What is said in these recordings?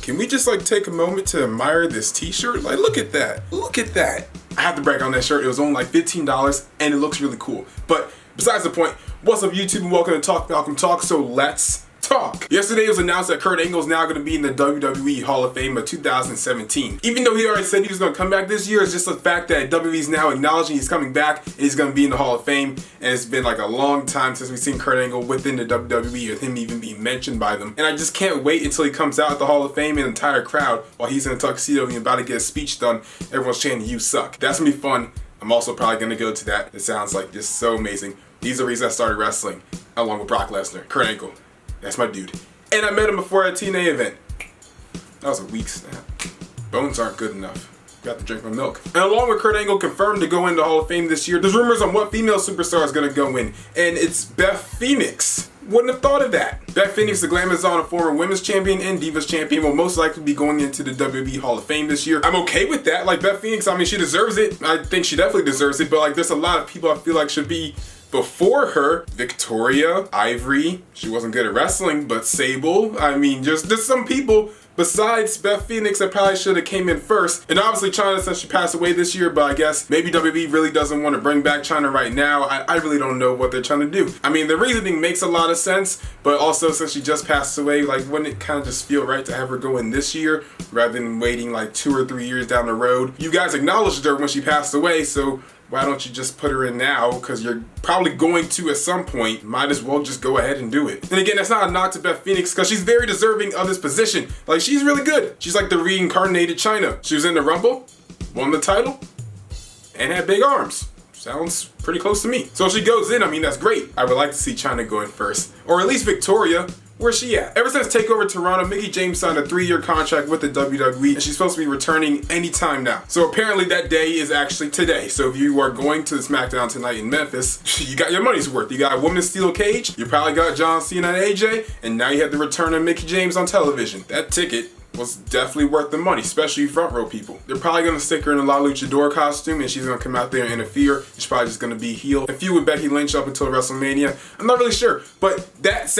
Can we just like take a moment to admire this t-shirt? Like, look at that. Look at that. I have to brag on that shirt. It was only like $15 and it looks really cool. But besides the point, what's up YouTube and welcome to Talk Malcolm Talk, so let's talk. Yesterday it was announced that Kurt Angle is now going to be in the WWE Hall of Fame of 2017. Even though he already said he was going to come back this year, it's just the fact that WWE is now acknowledging he's coming back and he's going to be in the Hall of Fame. And it's been like a long time since we've seen Kurt Angle within the WWE or him even being mentioned by them. And I just can't wait until he comes out at the Hall of Fame and the entire crowd, while he's in a tuxedo and about to get a speech done, everyone's chanting, "You suck." That's going to be fun. I'm also probably going to go to that. It sounds like just so amazing. These are the reasons I started wrestling, along with Brock Lesnar. Kurt Angle. That's my dude. And I met him before at a TNA event. That was a weak snap. Bones aren't good enough. Got to drink my milk. And along with Kurt Angle confirmed to go into the Hall of Fame this year, there's rumors on what female superstar is going to go in. And it's Beth Phoenix. Wouldn't have thought of that. Beth Phoenix, the Glamazon, a former women's champion and Divas champion, will most likely be going into the WWE Hall of Fame this year. I'm okay with that. Like, Beth Phoenix, I mean, she deserves it. I think she definitely deserves it. But like, there's a lot of people I feel like should be before her. Victoria, Ivory, she wasn't good at wrestling, but Sable. I mean, just there's some people besides Beth Phoenix that probably should have came in first. And obviously Chyna, since she passed away this year, but I guess maybe WWE really doesn't want to bring back Chyna right now. I really don't know what they're trying to do. I mean, the reasoning makes a lot of sense, but also since she just passed away, like, wouldn't it kind of just feel right to have her go in this year rather than waiting like 2 or 3 years down the road? You guys acknowledged her when she passed away, so why don't you just put her in now? Because you're probably going to at some point. Might as well just go ahead and do it. And again, that's not a knock to Beth Phoenix, because she's very deserving of this position. Like, she's really good. She's like the reincarnated Chyna. She was in the Rumble, won the title, and had big arms. Sounds pretty close to me. So if she goes in, I mean, that's great. I would like to see Chyna go in first. Or at least Victoria. Where's she at? Ever since TakeOver Toronto, Mickie James signed a 3-year contract with the WWE, and she's supposed to be returning anytime now. So apparently that day is actually today. So if you are going to SmackDown tonight in Memphis, you got your money's worth. You got a women's steel cage, you probably got John Cena and AJ, and now you have the return of Mickie James on television. That ticket was definitely worth the money, especially front row people. They're probably gonna stick her in a La Luchador costume and she's gonna come out there and interfere. She's probably just gonna be heel and feud with Becky Lynch up until WrestleMania. I'm not really sure, but that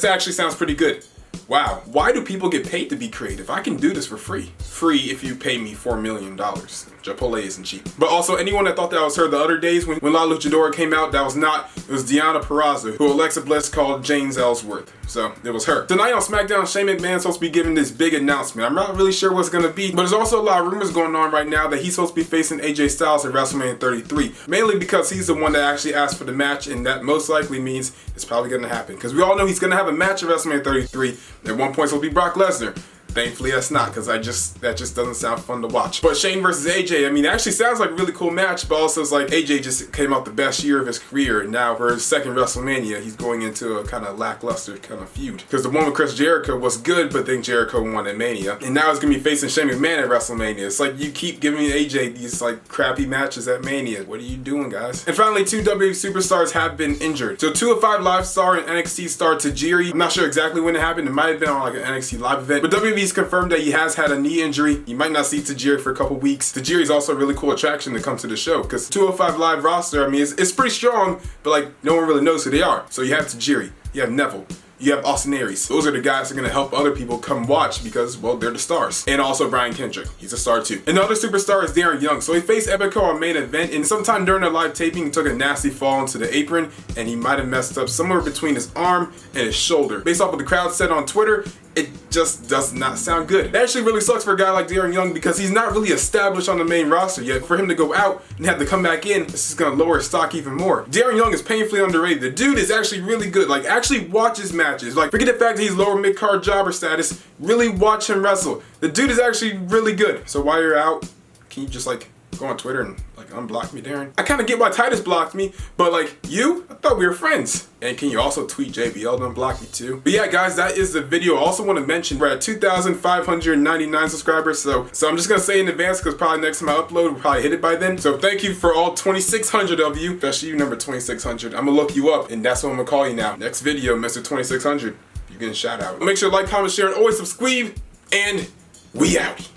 actually sounds pretty good. Wow, why do people get paid to be creative? I can do this for free. Free if you pay me $4 million. Chipotle isn't cheap. But also, anyone that thought that was her the other days when La Luchadora came out, that was not. It was Deonna Purrazzo, who Alexa Bliss called James Ellsworth. So it was her. Tonight on SmackDown, Shane McMahon's supposed to be giving this big announcement. I'm not really sure what's going to be, but there's also a lot of rumors going on right now that he's supposed to be facing AJ Styles at WrestleMania 33. Mainly because he's the one that actually asked for the match, and that most likely means it's probably going to happen. Because we all know he's going to have a match at WrestleMania 33. At one point, it's supposed to be Brock Lesnar. Thankfully, that's not, because that just doesn't sound fun to watch. But Shane versus AJ, I mean, it actually sounds like a really cool match, but also it's like AJ just came out the best year of his career, and now for his second WrestleMania, he's going into a kind of lackluster kind of feud. Because the one with Chris Jericho was good, but then Jericho won at Mania, and now he's gonna be facing Shane McMahon at WrestleMania. It's like you keep giving AJ these like crappy matches at Mania. What are you doing, guys? And finally, 2 WWE superstars have been injured. So 205 Live star and NXT star Tajiri. I'm not sure exactly when it happened. It might have been on like an NXT Live event, but WWE's confirmed that he has had a knee injury. You might not see Tajiri for a couple weeks. Tajiri is also a really cool attraction to come to the show, because 205 Live roster, I mean, it's pretty strong, but like no one really knows who they are. So you have Tajiri, you have Neville, you have Austin Aries. Those are the guys that are going to help other people come watch because, well, they're the stars. And also Brian Kendrick. He's a star too. Another superstar is Darren Young. So he faced Epico on main event, and sometime during the live taping, he took a nasty fall into the apron, and he might have messed up somewhere between his arm and his shoulder. Based off what the crowd said on Twitter, it just does not sound good. It actually really sucks for a guy like Darren Young, because he's not really established on the main roster yet. For him to go out and have to come back in, this is gonna lower his stock even more. Darren Young is painfully underrated. The dude is actually really good. Like, actually watch his matches. Like, forget the fact that he's lower mid-card jobber status. Really watch him wrestle. The dude is actually really good. So while you're out, can you just like go on Twitter and like unblock me, Darren? I kind of get why Titus blocked me, but like you, I thought we were friends. And can you also tweet JBL to unblock me too? But yeah, guys, that is the video. I also want to mention we're at 2,599 subscribers, so I'm just gonna say in advance, because probably next time I upload, we'll probably hit it by then. So thank you for all 2,600 of you, especially you number 2,600. I'm gonna look you up, and that's what I'm gonna call you now. Next video, Mr. 2,600, you're getting a shout out. Make sure to like, comment, share, and always subscribe, and we out.